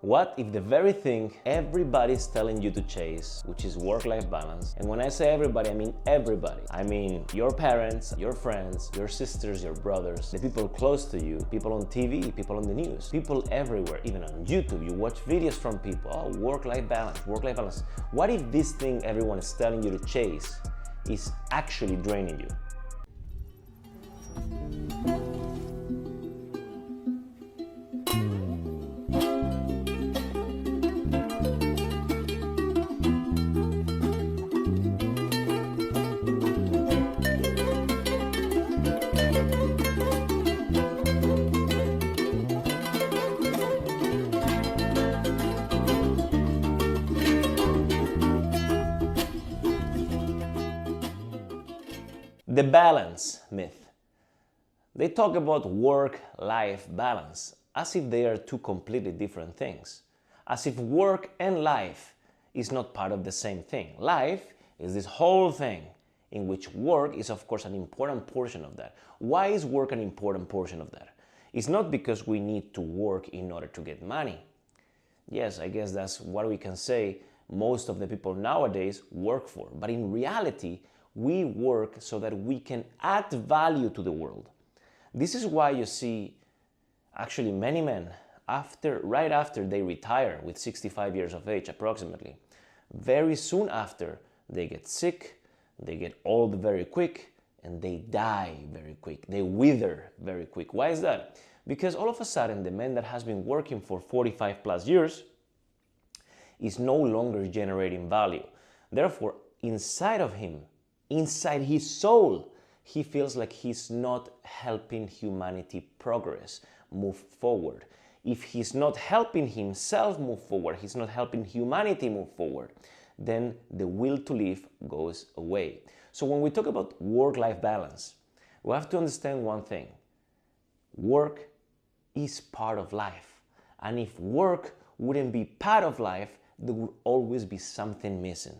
What if the very thing everybody's telling you to chase, which is work-life balance, and when I say everybody, I mean everybody. I mean your parents, your friends, your sisters, your brothers, the people close to you, people on TV, people on the news, people everywhere, even on YouTube. You watch videos from people, oh, work-life balance, work-life balance. What if this thing everyone is telling you to chase is actually draining you? The balance myth. They talk about work-life balance as if they are two completely different things, as if work and life is not part of the same thing. Life is this whole thing in which work is, of course, an important portion of that. Why is work an important portion of that? It's not because we need to work in order to get money. Yes, I guess that's what we can say most of the people nowadays work for. But in reality, we work so that we can add value to the world. This is why you see actually many men, right after they retire with 65 years of age approximately, very soon after they get sick, they get old very quick, and they die very quick. They wither very quick. Why is that? Because all of a sudden the man that has been working for 45 plus years is no longer generating value. Therefore, inside of him, inside his soul, he feels like he's not helping humanity progress, move forward. If he's not helping himself move forward, he's not helping humanity move forward, then the will to live goes away. So when we talk about work-life balance, we have to understand one thing. Work is part of life. And if work wouldn't be part of life, there would always be something missing.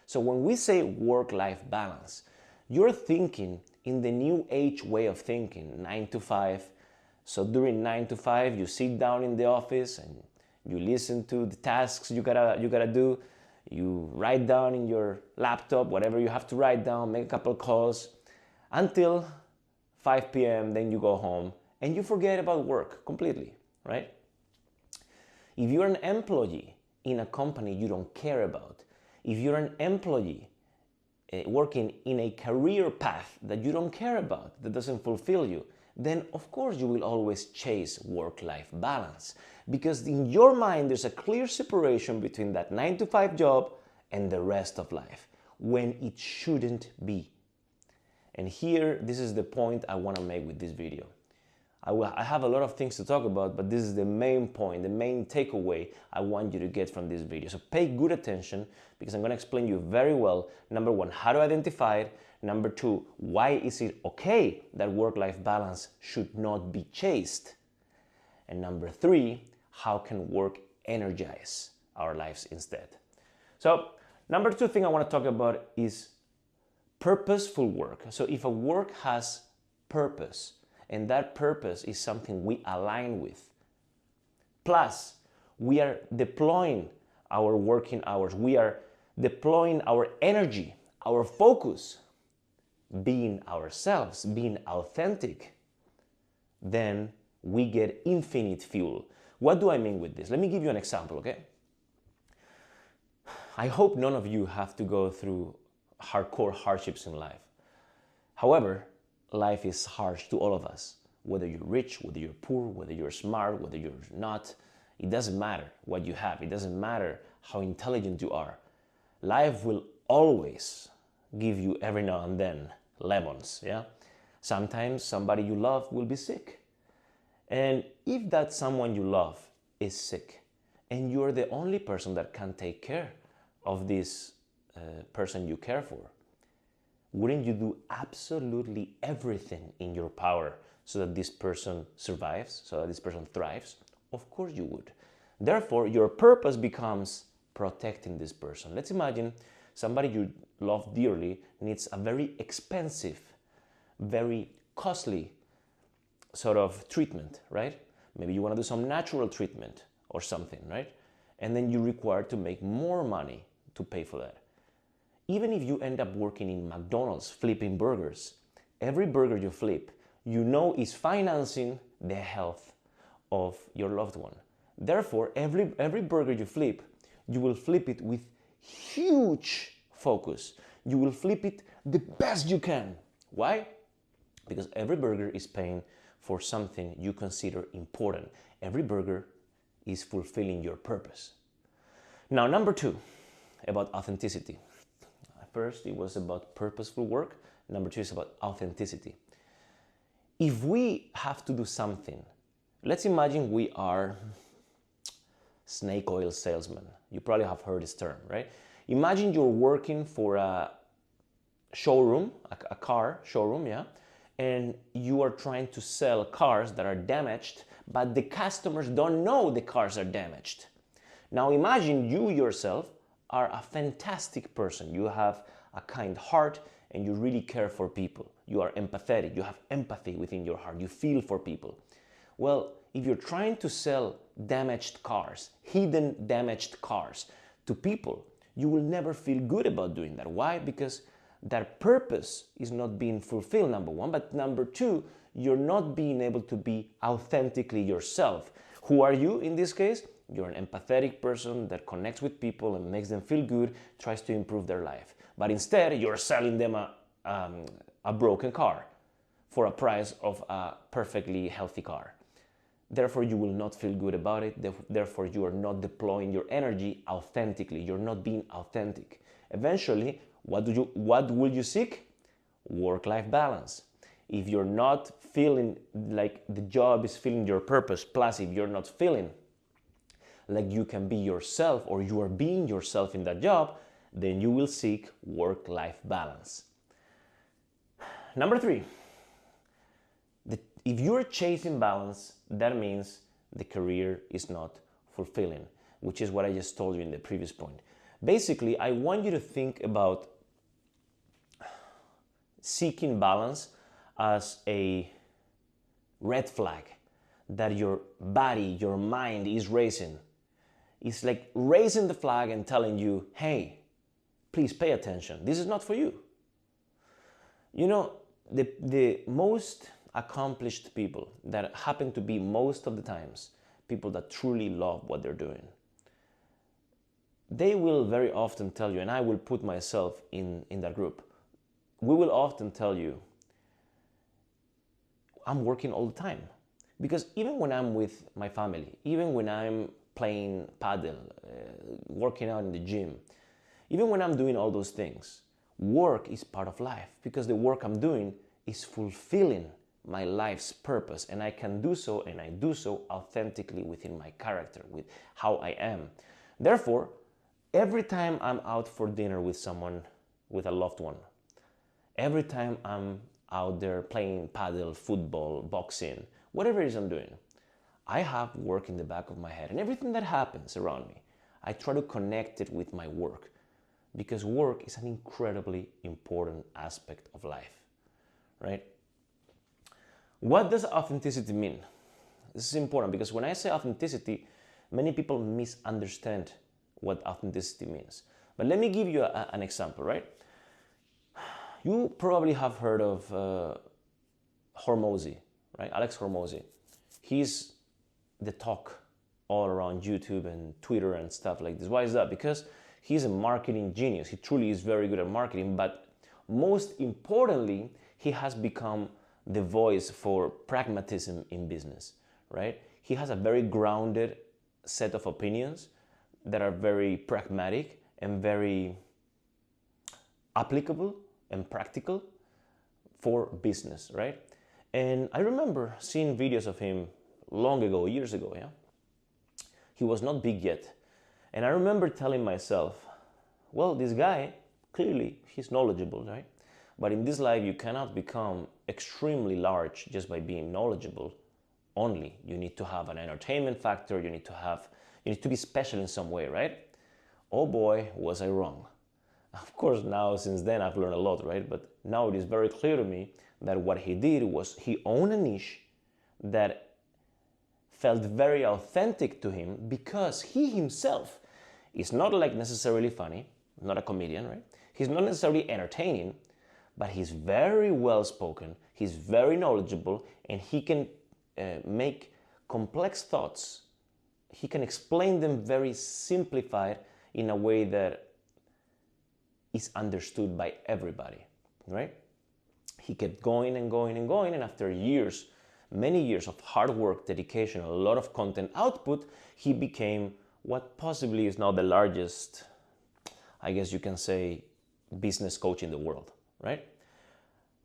So when we say work-life balance, you're thinking in the new age way of thinking, 9 to 5. So during 9 to 5, you sit down in the office and you listen to the tasks you gotta do. You write down in your laptop whatever you have to write down, make a couple calls until 5 p.m. Then you go home and you forget about work completely, right? If you're an employee in a company you don't care about, if you're an employee working in a career path that you don't care about, that doesn't fulfill you, then of course you will always chase work-life balance. Because in your mind there's a clear separation between that 9 to 5 job and the rest of life, when it shouldn't be. And here, this is the point I want to make with this video. I have a lot of things to talk about, but this is the main point, the main takeaway I want you to get from this video. So pay good attention, because I'm going to explain you very well, number one, how to identify it. Number two, why is it okay that work-life balance should not be chased? And number three, how can work energize our lives instead? So number two thing I want to talk about is purposeful work. So if a work has purpose, and that purpose is something we align with, plus we are deploying our working hours, we are deploying our energy, our focus, being ourselves, being authentic, then we get infinite fuel. What do I mean with this? Let me give you an example, okay? I hope none of you have to go through hardcore hardships in life. However, life is harsh to all of us. Whether you're rich, whether you're poor, whether you're smart, whether you're not, it doesn't matter what you have. It doesn't matter how intelligent you are. Life will always give you every now and then lemons, yeah? Sometimes somebody you love will be sick. And if that someone you love is sick, and you're the only person that can take care of this person you care for, wouldn't you do absolutely everything in your power so that this person survives, so that this person thrives? Of course you would. Therefore, your purpose becomes protecting this person. Let's imagine somebody you love dearly needs a very expensive, very costly sort of treatment, right? Maybe you want to do some natural treatment, or something, right? And then you're required to make more money to pay for that. Even if you end up working in McDonald's flipping burgers, every burger you flip, you know is financing the health of your loved one. Therefore, every burger you flip, you will flip it with huge focus. You will flip it the best you can. Why? Because every burger is paying for something you consider important. Every burger is fulfilling your purpose. Now, number 2, about authenticity. First, it was about purposeful work. Number 2 is about authenticity. If we have to do something, let's imagine we are snake oil salesman. You probably have heard this term, right? Imagine you're working for a showroom, a car showroom, yeah? And you are trying to sell cars that are damaged, but the customers don't know the cars are damaged. Now imagine you yourself are a fantastic person. You have a kind heart and you really care for people. You are empathetic. You have empathy within your heart. You feel for people. Well, if you're trying to sell damaged cars, hidden damaged cars to people, you will never feel good about doing that. Why? Because that purpose is not being fulfilled, number 1, but number 2, you're not being able to be authentically yourself. Who are you in this case? You're an empathetic person that connects with people and makes them feel good, tries to improve their life. But instead, you're selling them a broken car for a price of a perfectly healthy car. Therefore, you will not feel good about it. Therefore, you are not deploying your energy authentically. You're not being authentic. Eventually, what will you seek? Work-life balance. If you're not feeling like the job is filling your purpose, plus if you're not feeling like you can be yourself or you are being yourself in that job, then you will seek work-life balance. Number 3, if you're chasing balance, that means the career is not fulfilling, which is what I just told you in the previous point. Basically, I want you to think about seeking balance as a red flag that your body, your mind is raising. It's like raising the flag and telling you, hey, please pay attention. This is not for you. You know, the most accomplished people that happen to be most of the times people that truly love what they're doing, they will very often tell you, and I will put myself in that group, we will often tell you, I'm working all the time. Because even when I'm with my family, even when I'm playing paddle, working out in the gym, even when I'm doing all those things, work is part of life because the work I'm doing is fulfilling my life's purpose, and I can do so, and I do so authentically within my character, with how I am. Therefore, every time I'm out for dinner with someone, with a loved one, every time I'm out there playing paddle, football, boxing, whatever it is I'm doing, I have work in the back of my head, and everything that happens around me, I try to connect it with my work, because work is an incredibly important aspect of life, right? What does authenticity mean? This is important because when I say authenticity, many people misunderstand what authenticity means. But let me give you an example, right? You probably have heard of Hormozi, right? Alex Hormozi. He's the talk all around YouTube and Twitter and stuff like this. Why is that? Because he's a marketing genius. He truly is very good at marketing, but most importantly, he has become the voice for pragmatism in business, right? He has a very grounded set of opinions that are very pragmatic and very applicable and practical for business, right? And I remember seeing videos of him long ago, years ago, yeah? He was not big yet. And I remember telling myself, well, this guy, clearly he's knowledgeable, right? But in this life, you cannot become extremely large just by being knowledgeable only. You need to have an entertainment factor. You need to be special in some way, right? Oh boy, was I wrong. Of course, now since then I've learned a lot, right? But now it is very clear to me that what he did was he owned a niche that felt very authentic to him because he himself is not like necessarily funny, not a comedian, right? He's not necessarily entertaining, but he's very well spoken, he's very knowledgeable, and he can make complex thoughts, he can explain them very simplified in a way that is understood by everybody, right? He kept going and going and going, and after years, many years of hard work, dedication, a lot of content output, he became what possibly is now the largest, I guess you can say, business coach in the world, right?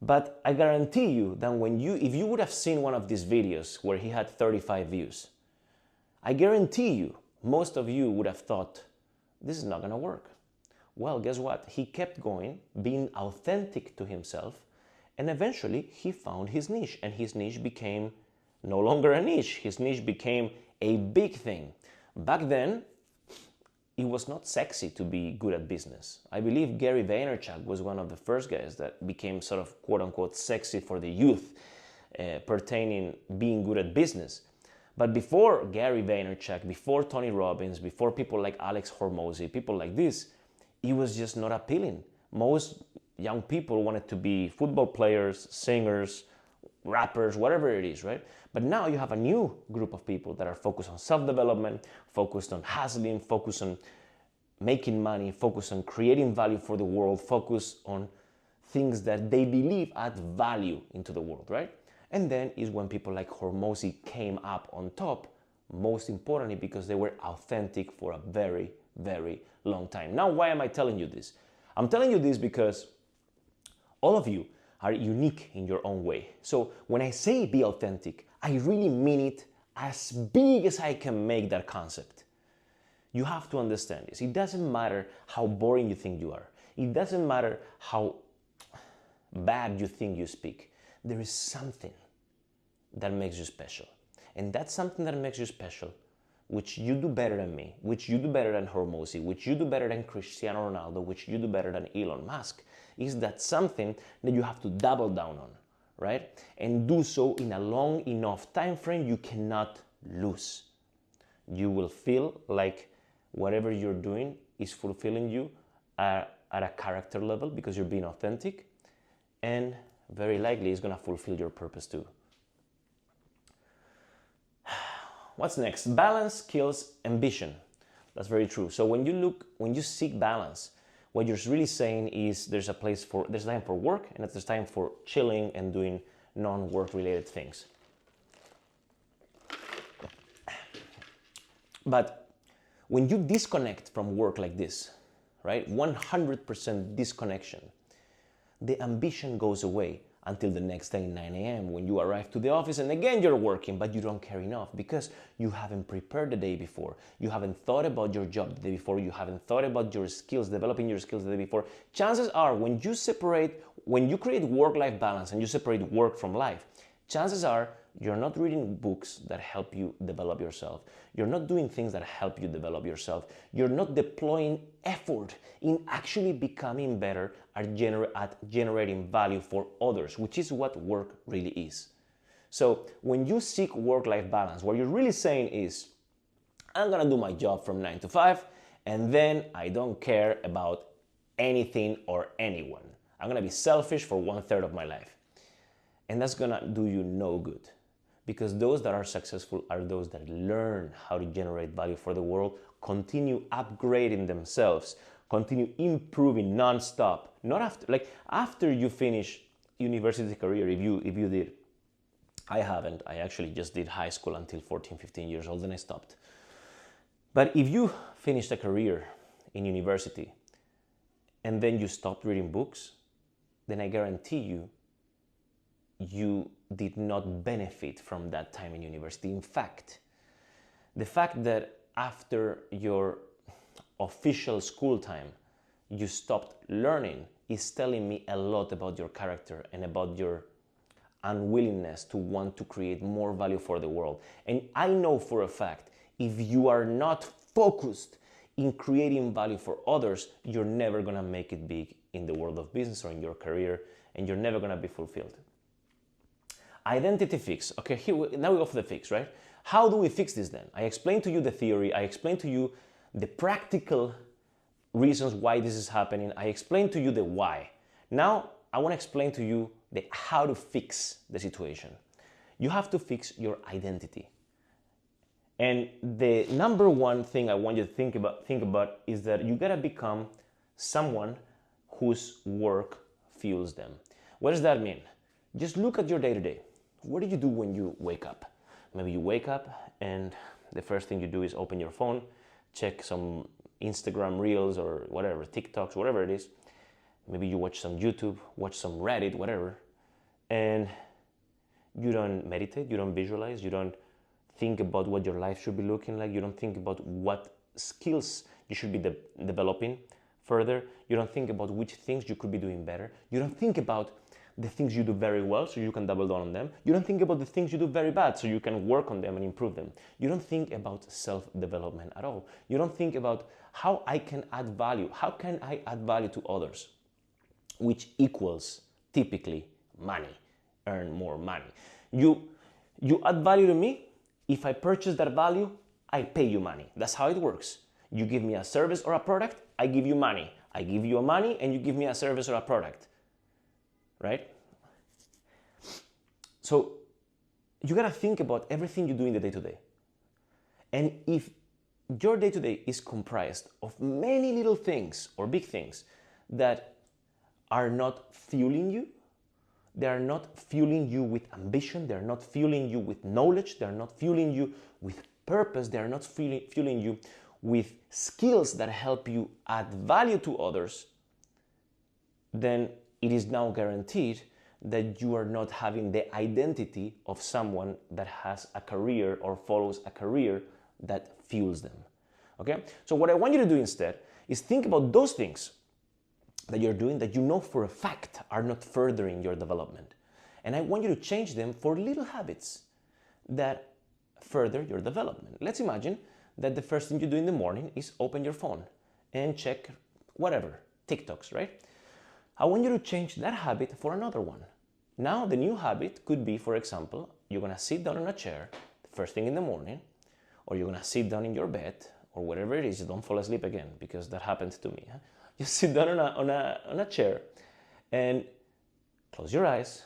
But I guarantee you that if you would have seen one of these videos where he had 35 views, I guarantee you, most of you would have thought, this is not gonna work. Well, guess what? He kept going, being authentic to himself, and eventually he found his niche, and his niche became no longer a niche. His niche became a big thing. Back then, it was not sexy to be good at business. I believe Gary Vaynerchuk was one of the first guys that became sort of quote unquote sexy for the youth pertaining being good at business. But before Gary Vaynerchuk, before Tony Robbins, before people like Alex Hormozi, people like this, it was just not appealing. Most young people wanted to be football players, singers, rappers, whatever it is, right? But now you have a new group of people that are focused on self-development, focused on hustling, focused on making money, focused on creating value for the world, focused on things that they believe add value into the world, right? And then is when people like Hormozi came up on top, most importantly because they were authentic for a very, very long time. Now, why am I telling you this? I'm telling you this because all of you are unique in your own way. So when I say be authentic, I really mean it as big as I can make that concept. You have to understand this. It doesn't matter how boring you think you are. It doesn't matter how bad you think you speak. There is something that makes you special. And that's something that makes you special, which you do better than me, which you do better than Hormozi, which you do better than Cristiano Ronaldo, which you do better than Elon Musk, is that something that you have to double down on, right? And do so in a long enough time frame you cannot lose. You will feel like whatever you're doing is fulfilling you at a character level because you're being authentic, and very likely it's gonna fulfill your purpose too. What's next? Balance kills ambition. That's very true. So when you seek balance, what you're really saying is there's time for work and there's time for chilling and doing non-work related things. But when you disconnect from work like this, right? 100% disconnection, the ambition goes away until the next day, 9 a.m. when you arrive to the office and again you're working, but you don't care enough because you haven't prepared the day before. You haven't thought about your job the day before. You haven't thought about your skills, developing your skills the day before. Chances are when you create work-life balance and you separate work from life, chances are you're not reading books that help you develop yourself. You're not doing things that help you develop yourself. You're not deploying effort in actually becoming better at generating value for others, which is what work really is. So when you seek work-life balance, what you're really saying is, I'm gonna do my job from 9 to 5, and then I don't care about anything or anyone. I'm gonna be selfish for 1/3 of my life. And that's gonna do you no good. Because those that are successful are those that learn how to generate value for the world, continue upgrading themselves, continue improving non-stop. Not after you finish university career, if you did. I haven't. I actually just did high school until 14, 15 years old, and I stopped. But if you finished a career in university and then you stopped reading books, then I guarantee you did not benefit from that time in university. In fact, the fact that after your official school time, you stopped learning is telling me a lot about your character and about your unwillingness to want to create more value for the world. And I know for a fact, if you are not focused in creating value for others, you're never gonna make it big in the world of business or in your career, and you're never gonna be fulfilled. Identity fix. Okay, now we go for the fix, right? How do we fix this then? I explained to you the theory, I explained to you the practical reasons why this is happening, I explained to you the why. Now, I want to explain to you the how to fix the situation. You have to fix your identity. And the number one thing I want you to think about is that you gotta become someone whose work fuels them. What does that mean? Just look at your day-to-day. What do you do when you wake up? Maybe you wake up and the first thing you do is open your phone, check some Instagram Reels or whatever, TikToks, whatever it is. Maybe you watch some YouTube, watch some Reddit, whatever, and you don't meditate, you don't visualize, you don't think about what your life should be looking like, you don't think about what skills you should be developing further, you don't think about which things you could be doing better, you don't think about the things you do very well so you can double down on them, you don't think about the things you do very bad so you can work on them and improve them, you don't think about self-development at all, you don't think about how I can add value, how can I add value to others, which equals typically money, earn more money. You add value to me, if I purchase that value, I pay you money. That's how it works. You give me a service or a product, I give you money. I give you money and you give me a service or a product, right? So you gotta think about everything you do in the day-to-day. And if your day-to-day is comprised of many little things or big things that are not fueling you, they are not fueling you with ambition, they are not fueling you with knowledge, they are not fueling you with purpose, they are not fueling you with skills that help you add value to others, then it is now guaranteed that you are not having the identity of someone that has a career or follows a career that fuels them. Okay? So what I want you to do instead is think about those things that you're doing that you know for a fact are not furthering your development. And I want you to change them for little habits that further your development. Let's imagine that the first thing you do in the morning is open your phone and check whatever, TikToks, right? I want you to change that habit for another one. Now the new habit could be, for example, you're gonna sit down in a chair the first thing in the morning, or you're gonna sit down in your bed, or whatever it is, don't fall asleep again, because that happened to me. Huh? You sit down on a chair and close your eyes,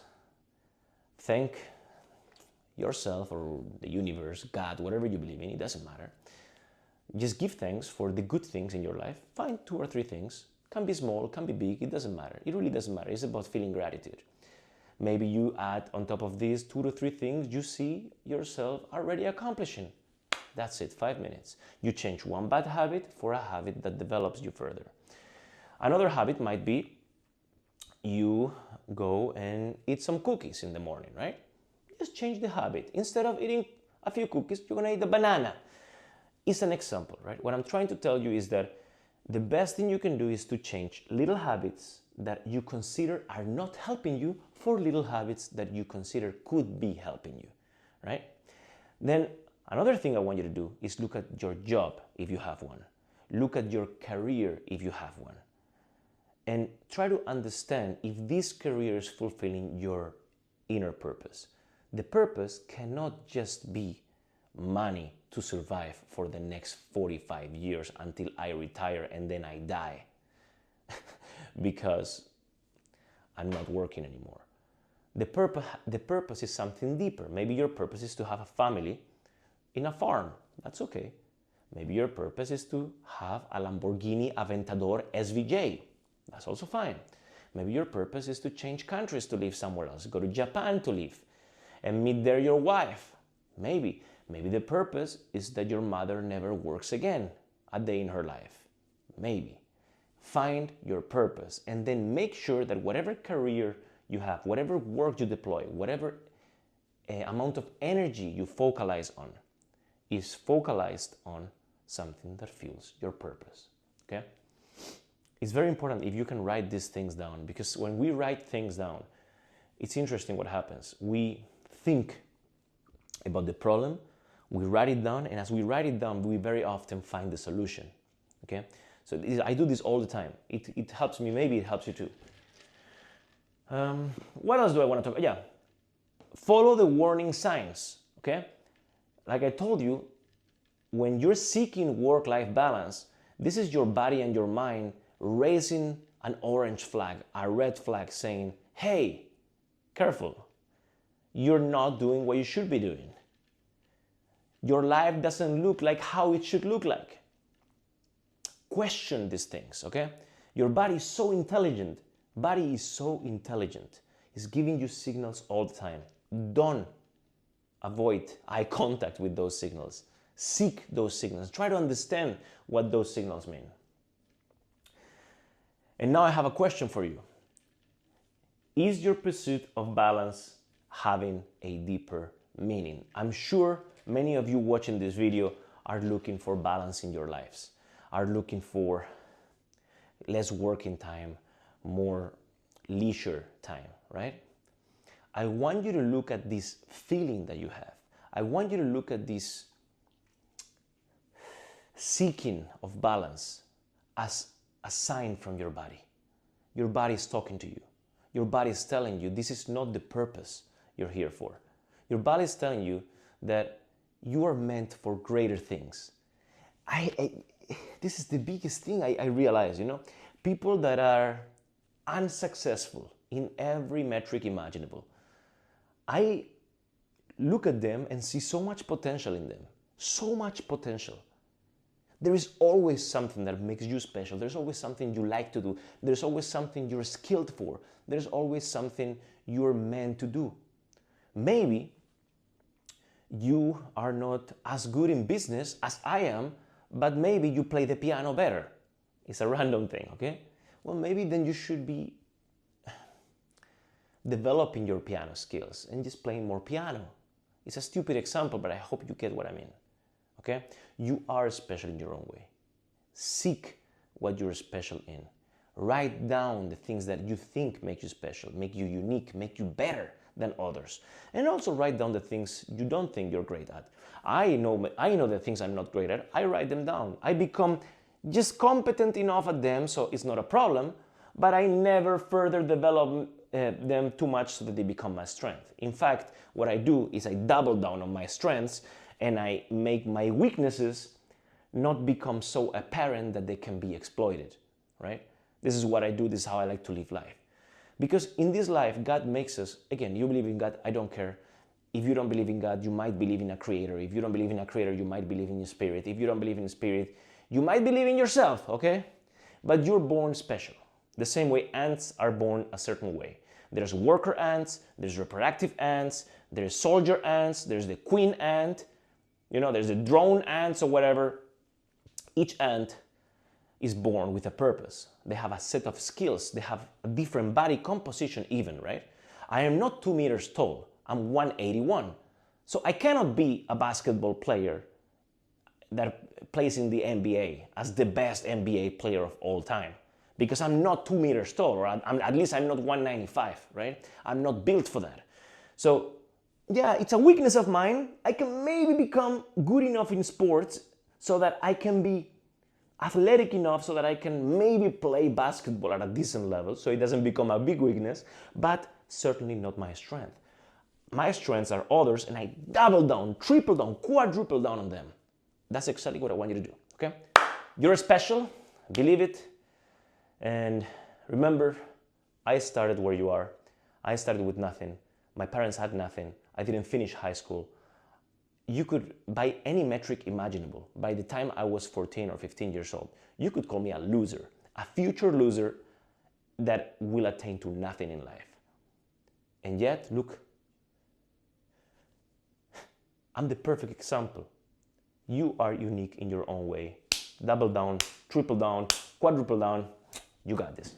thank yourself or the universe, God, whatever you believe in, it doesn't matter. Just give thanks for the good things in your life. Find 2 or 3 things. Can be small, can be big, it doesn't matter. It really doesn't matter. It's about feeling gratitude. Maybe you add on top of these 2 to 3 things you see yourself already accomplishing. That's it, 5 minutes. You change one bad habit for a habit that develops you further. Another habit might be you go and eat some cookies in the morning, right? Just change the habit. Instead of eating a few cookies, you're gonna eat a banana. It's an example, right? What I'm trying to tell you is that the best thing you can do is to change little habits that you consider are not helping you for little habits that you consider could be helping you, right? Then another thing I want you to do is look at your job if you have one. Look at your career if you have one. And try to understand if this career is fulfilling your inner purpose. The purpose cannot just be money to survive for the next 45 years until I retire and then I die because I'm not working anymore. The purpose is something deeper. Maybe your purpose is to have a family in a farm. That's okay. Maybe your purpose is to have a Lamborghini Aventador SVJ. That's also fine. Maybe your purpose is to change countries to live somewhere else. Go to Japan to live and meet there your wife. Maybe the purpose is that your mother never works again a day in her life. Maybe. Find your purpose and then make sure that whatever career you have, whatever work you deploy, whatever amount of energy you focalize on is focalized on something that fuels your purpose. Okay? It's very important if you can write these things down, because when we write things down, it's interesting what happens. We think about the problem, we write it down, and as we write it down, we very often find the solution. Okay? So I do this all the time. It helps me, maybe it helps you too. What else do I want to talk about? Yeah. Follow the warning signs. Okay? like I told you, when you're seeking work-life balance, this is your body and your mind raising an orange flag, a red flag saying, hey, careful, you're not doing what you should be doing. Your life doesn't look like how it should look like. Question these things, okay? Your body is so intelligent. Body is so intelligent. It's giving you signals all the time. Don't avoid eye contact with those signals. Seek those signals. Try to understand what those signals mean. And now I have a question for you. Is your pursuit of balance having a deeper meaning? I'm sure many of you watching this video are looking for balance in your lives, are looking for less working time, more leisure time, right? I want you to look at this feeling that you have. I want you to look at this seeking of balance as a sign from your body. Your body is talking to you. Your body is telling you this is not the purpose you're here for. Your body is telling you that you are meant for greater things. This is the biggest thing I realize, you know, people that are unsuccessful in every metric imaginable. I look at them and see so much potential in them, so much potential. There is always something that makes you special. There's always something you like to do. There's always something you're skilled for. There's always something you're meant to do. Maybe you are not as good in business as I am, but maybe you play the piano better. It's a random thing, okay? Well, maybe then you should be developing your piano skills and just playing more piano. It's a stupid example, but I hope you get what I mean, okay? You are special in your own way. Seek what you're special in. Write down the things that you think make you special, make you unique, make you better than others. And also write down the things you don't think you're great at. I know the things I'm not great at. I write them down. I become just competent enough at them, so it's not a problem, but I never further develop them too much so that they become my strength. In fact, what I do is I double down on my strengths and I make my weaknesses not become so apparent that they can be exploited, right? This is what I do. This is how I like to live life. Because in this life, God makes us, again, you believe in God, I don't care. If you don't believe in God, you might believe in a creator. If you don't believe in a creator, you might believe in a spirit. If you don't believe in a spirit, you might believe in yourself, okay? But you're born special. The same way ants are born a certain way. There's worker ants, there's reproductive ants, there's soldier ants, there's the queen ant, you know, there's the drone ants or whatever. Each ant is born with a purpose. They have a set of skills. They have a different body composition even, right? I am not 2 meters tall. I'm 181. So I cannot be a basketball player that plays in the NBA as the best NBA player of all time, because I'm not 2 meters tall, or at least I'm not 195, right? I'm not built for that. So yeah, it's a weakness of mine. I can maybe become good enough in sports so that I can be athletic enough so that I can maybe play basketball at a decent level, so it doesn't become a big weakness, but certainly not my strength. My strengths are others, and I double down, triple down, quadruple down on them. That's exactly what I want you to do, okay? You're special, believe it, and remember, I started where you are. I started with nothing. My parents had nothing. I didn't finish high school. You could, by any metric imaginable, by the time I was 14 or 15 years old, you could call me a loser, a future loser that will attain to nothing in life. And yet, look, I'm the perfect example. You are unique in your own way. Double down, triple down, quadruple down. You got this.